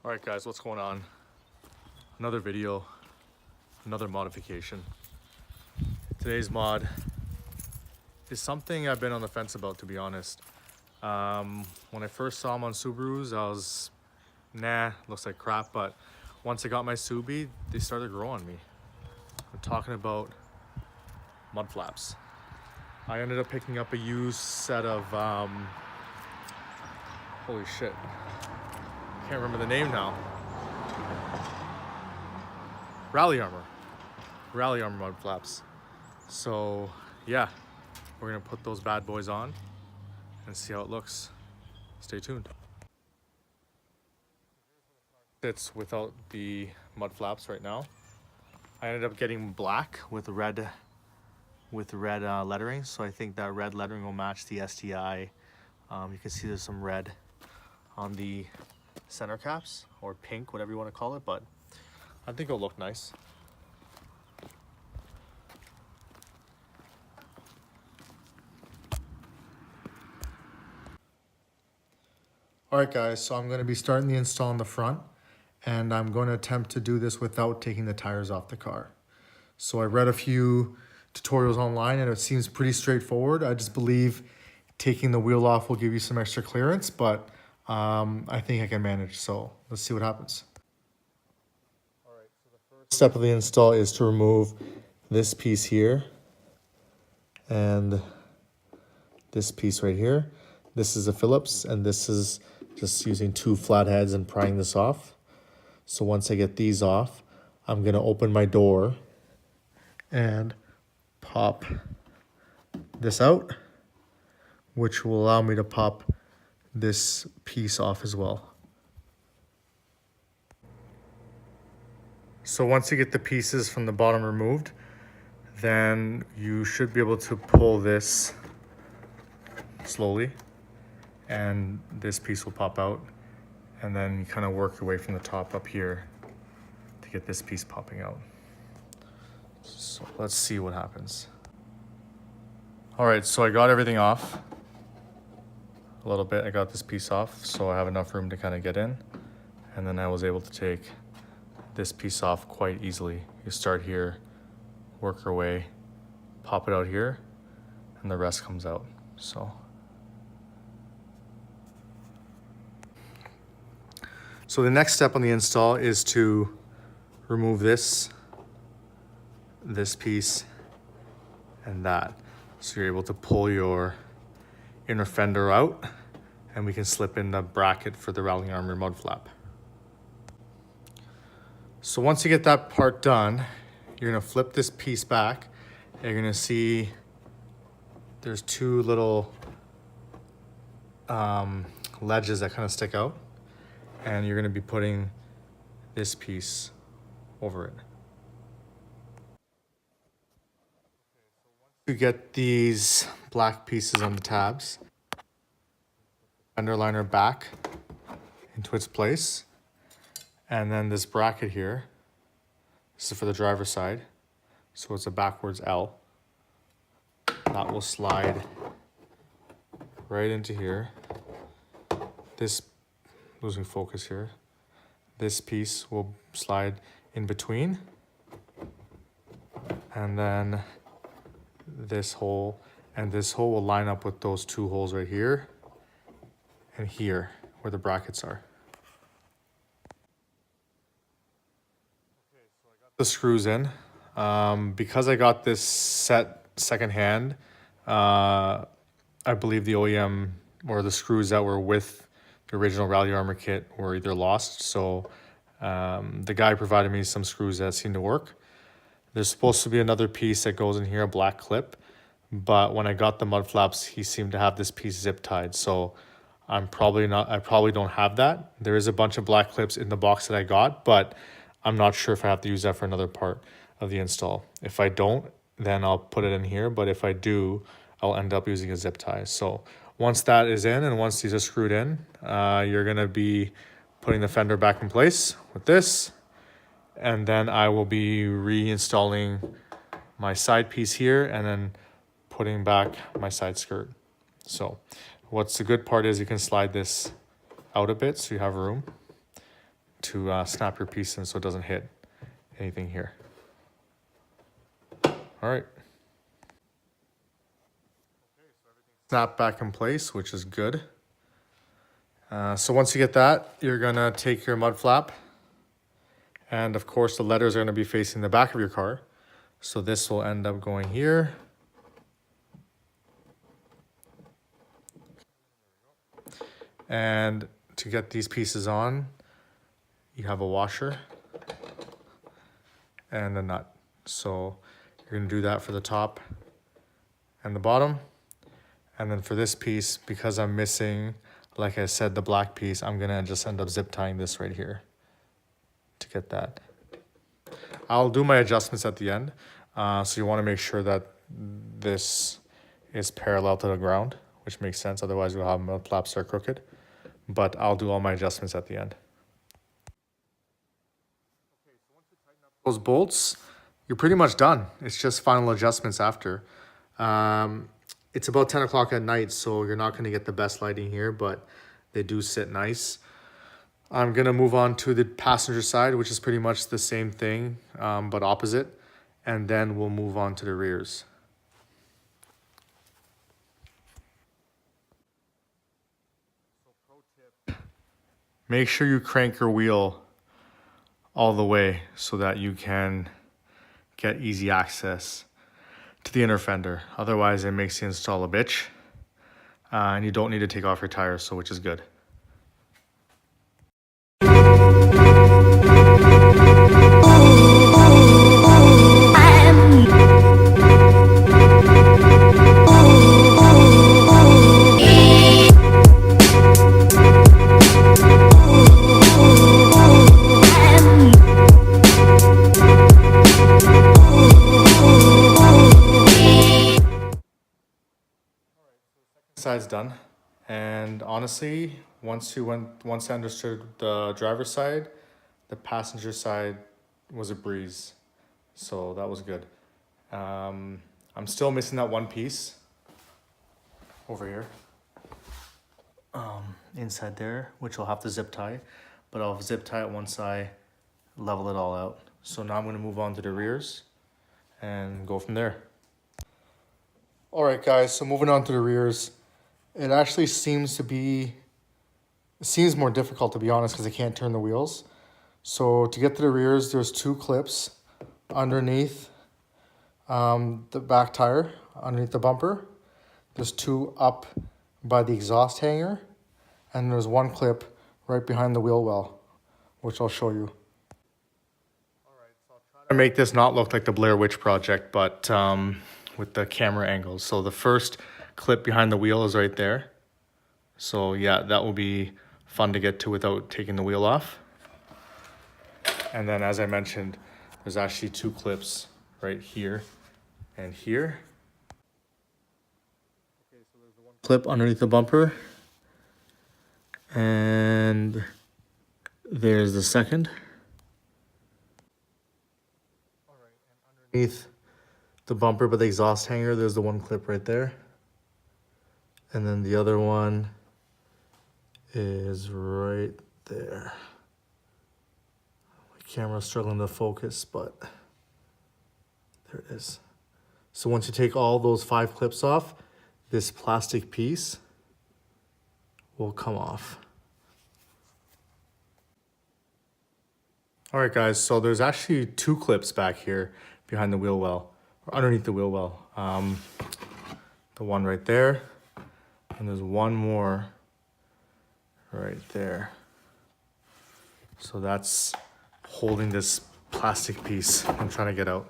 All right guys, what's going on? Another video, another modification. Today's mod is something I've been on the fence about, to be honest. When I first saw them on Subarus, I was, nah, looks like crap, but once I got my Subi, they started growing on me. I'm talking about mud flaps. I ended up picking up a used set of, holy shit, can't remember the name now. Rally Armour mud flaps. So yeah, we're gonna put those bad boys on and see how it looks. Stay tuned. It's without the mud flaps right now. I ended up getting black with red lettering, so I think that red lettering will match the STI. You can see there's some red on the center caps, or pink, whatever you want to call it, but I think it'll look nice. All right guys, so I'm going to be starting the install in the front, and I'm going to attempt to do this without taking the tires off the car. So I read a few tutorials online and it seems pretty straightforward. I just believe taking the wheel off will give you some extra clearance, but I think I can manage, so let's see what happens. All right, so the first step of the install is to remove this piece here and this piece right here. This is a Phillips, and this is just using two flatheads and prying this off. So once I get these off, I'm gonna open my door and pop this out, which will allow me to pop this piece off as well. So once you get the pieces from the bottom removed, then you should be able to pull this slowly, and this piece will pop out, and then you kind of work your way from the top up here to get this piece popping out. So let's see what happens. All right, so I got everything off a little bit. I got this piece off, so I have enough room to kind of get in, and then I was able to take this piece off quite easily. You start here, work your way, pop it out here, and the rest comes out. So the next step on the install is to remove this piece and that. So you're able to pull your inner fender out, and we can slip in the bracket for the Rally Armour mud flap. So once you get that part done, you're gonna flip this piece back, and you're gonna see there's two little ledges that kind of stick out, and you're gonna be putting this piece over it. You get these black pieces on the tabs, fender liner back into its place, and then this bracket here, this is for the driver's side, so it's a backwards L. That will slide right into here. This, losing focus here, this piece will slide in between, and then this hole and this hole will line up with those two holes right here and here where the brackets are. Okay, so I got the screws in. Because I got this set secondhand, I believe the OEM or the screws that were with the original Rally Armour kit were either lost, so the guy provided me some screws that seemed to work. There's supposed to be another piece that goes in here, a black clip, but when I got the mud flaps, he seemed to have this piece zip tied, so I probably don't have that. There is a bunch of black clips in the box that I got, but I'm not sure if I have to use that for another part of the install. If I don't, then I'll put it in here, but if I do, I'll end up using a zip tie. So once that is in, and once these are screwed in, you're gonna be putting the fender back in place with this, and then I will be reinstalling my side piece here and then putting back my side skirt. So what's the good part is you can slide this out a bit so you have room to snap your piece in so it doesn't hit anything here. All right. Snap back in place, which is good. So once you get that, you're gonna take your mud flap, and of course the letters are gonna be facing the back of your car. So this will end up going here. And to get these pieces on, you have a washer and a nut. So you're gonna do that for the top and the bottom. And then for this piece, because I'm missing, like I said, the black piece, I'm gonna just end up zip tying this right here to get that. I'll do my adjustments at the end. So you wanna make sure that this is parallel to the ground, which makes sense. Otherwise you'll have mud flaps that are crooked. But I'll do all my adjustments at the end. Okay, so once you tighten up those bolts, you're pretty much done. It's just final adjustments after. It's about 10 o'clock at night, so you're not gonna get the best lighting here, but they do sit nice. I'm gonna move on to the passenger side, which is pretty much the same thing, but opposite. And then we'll move on to the rears. Make sure you crank your wheel all the way so that you can get easy access to the inner fender. Otherwise, it makes the install a bitch. And you don't need to take off your tires, so which is good. Side's done, and honestly, once I understood the driver's side, the passenger side was a breeze, so that was good. I'm still missing that one piece over here, inside there, which I'll have to zip tie, but I'll zip tie it once I level it all out. So now I'm going to move on to the rears and go from there. All right, guys, so moving on to the rears. It actually seems more difficult, to be honest, because I can't turn the wheels. So to get to the rears, there's two clips underneath the back tire, underneath the bumper. There's two up by the exhaust hanger, and there's one clip right behind the wheel well, which I'll show you. All right, so I'll try to make this not look like the Blair Witch Project, but with the camera angles. So the first clip behind the wheel is right there. So yeah, that will be fun to get to without taking the wheel off. And then as I mentioned, there's actually two clips right here and here. Okay, so there's the one clip underneath the bumper, and there's the second. All right, and underneath the bumper but the exhaust hanger, there's the one clip right there. And then the other one is right there. My camera's struggling to focus, but there it is. So once you take all those 5 clips off, this plastic piece will come off. All right, guys, so there's actually 2 clips back here behind the wheel well, or underneath the wheel well. The one right there. And there's one more right there. So that's holding this plastic piece I'm trying to get out.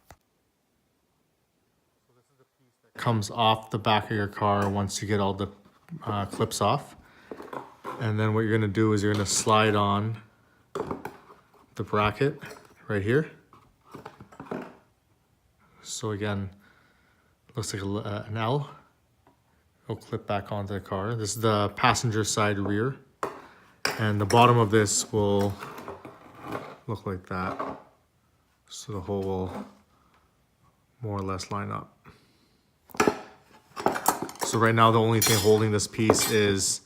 So this is the piece that comes off the back of your car once you get all the clips off. And then what you're gonna do is you're gonna slide on the bracket right here. So again, looks like an L. It'll clip back onto the car. This is the passenger side rear. And the bottom of this will look like that. So the hole will more or less line up. So right now the only thing holding this piece is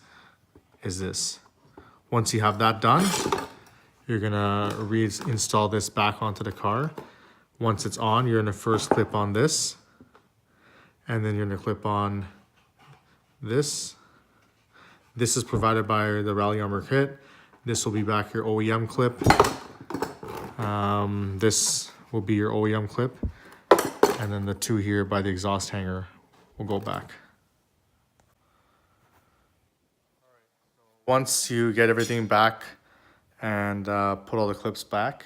this. Once you have that done, you're gonna reinstall this back onto the car. Once it's on, you're gonna first clip on this, and then you're gonna clip on this. This is provided by the Rally Armour kit. This will be back your OEM clip. This will be your OEM clip. And then the two here by the exhaust hanger will go back. Once you get everything back and put all the clips back,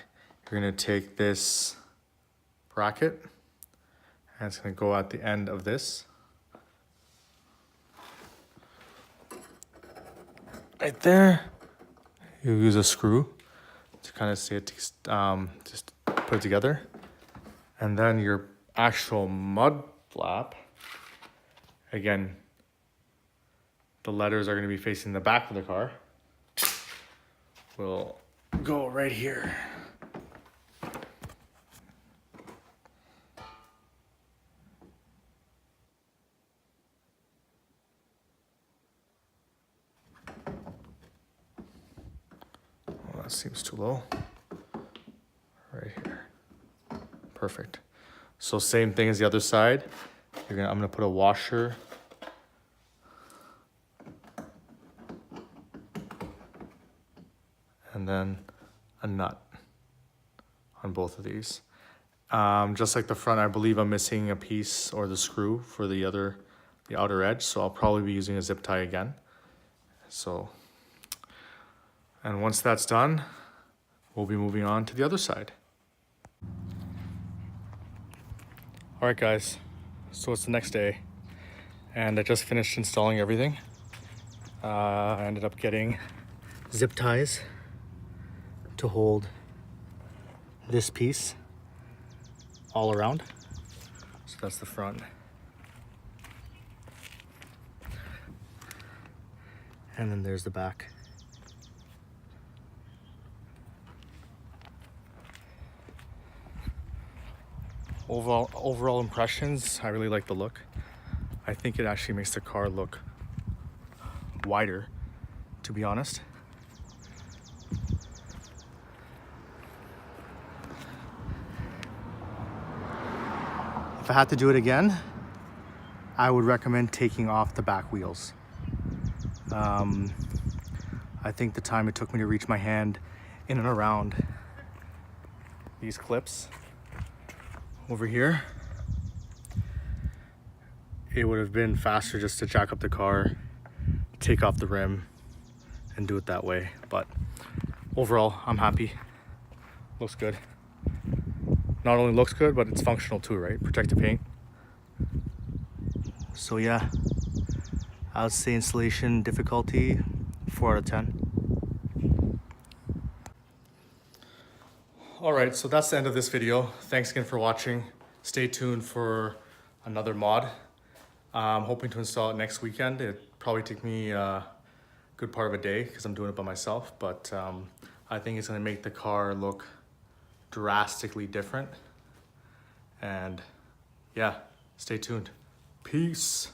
you're gonna take this bracket and it's gonna go at the end of this. Right there. You use a screw to kind of see it, just put it together. And then your actual mud flap, again, the letters are going to be facing the back of the car, will go right here. Well, that seems too low. Right here. Perfect. So same thing as the other side. I'm gonna put a washer and then a nut on both of these. Just like the front, I believe I'm missing a piece or the screw for the outer edge, so I'll probably be using a zip tie again. So, and once that's done, we'll be moving on to the other side. All right, guys, so it's the next day, and I just finished installing everything. I ended up getting zip ties to hold this piece all around. So that's the front. And then there's the back. Overall impressions, I really like the look. I think it actually makes the car look wider, to be honest. If I had to do it again, I would recommend taking off the back wheels. I think the time it took me to reach my hand in and around these clips over here, it would have been faster just to jack up the car, take off the rim, and do it that way. But overall, I'm happy. Looks good. Not only looks good, but it's functional too, right? Protective paint. So yeah, I would say installation difficulty 4 out of 10. All right, so that's the end of this video. Thanks again for watching. Stay tuned for another mod. I'm hoping to install it next weekend. It'd probably take me a good part of a day because I'm doing it by myself, but I think it's gonna make the car look drastically different. And yeah, stay tuned. Peace.